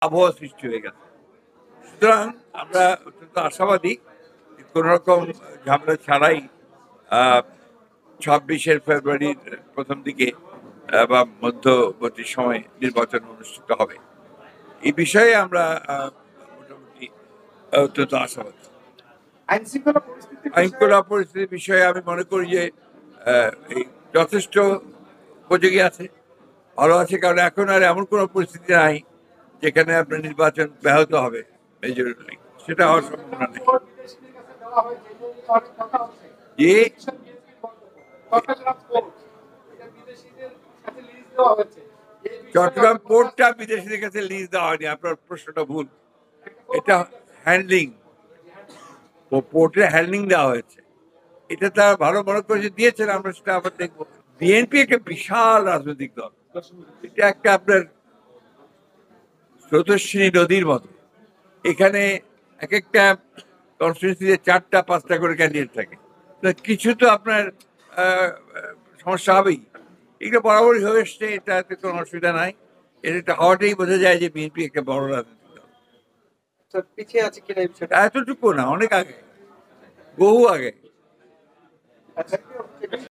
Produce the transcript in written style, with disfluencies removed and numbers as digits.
আবহাওয়া সৃষ্টি হয়ে গেছে। সুতরাং আমরা অত্যন্ত আশাবাদী কোন রকম ঝামেলা ছাড়াই 26শে ফেব্রুয়ারির প্রথম দিকে বা মধ্যবর্তী সময়ে নির্বাচন অনুষ্ঠিত হবে। এই বিষয়ে আমরা মোটামুটি অত্যন্ত আশাবাদী। আইনশৃঙ্খলা পরিস্থিতির বিষয়ে আমি মনে করি যে এই যথেষ্ট উপযোগী আছে, ভালো আছে, কারণ এখন আর এমন কোনো পরিস্থিতি নাই যেখানে আপনার নির্বাচন ব্যাহত হবে মেজরিটি, সেটা হওয়ার সম্ভাবনা নেই। যে চট্টগ্রাম পোর্টটা বিদেশিদের কাছে লিজ দেওয়া হয়নি, আপনার প্রশ্নটা ভুল। এটা হ্যান্ডলিং, পোর্টের হ্যান্ডলিং দেওয়া হয়েছে, এটা তার ভালো মনে করে যে দিয়েছেন, আমরা সেটা আবার দেখবো। বিএনপি একটা বিশাল রাজনৈতিক দল, এটা একটা আপনার স্রোতস্বিনী নদীর মতো। এখানে এক একটা কনস্টিটিউন্সিতে 4টা 5টা করে ক্যান্ডিডেট থাকে, কিছু তো আপনার সমস্যা হবেই। এটা বরাবরই হয়ে এসছে, এটাতে কোনো অসুবিধা নাই। এটা হওয়াটাই বোঝা যায় যে বিএনপি একটা বড় রাজনৈতিক দল। পিছিয়ে আছে কিনা এতটুকু না, অনেক আগে, বহু আগে।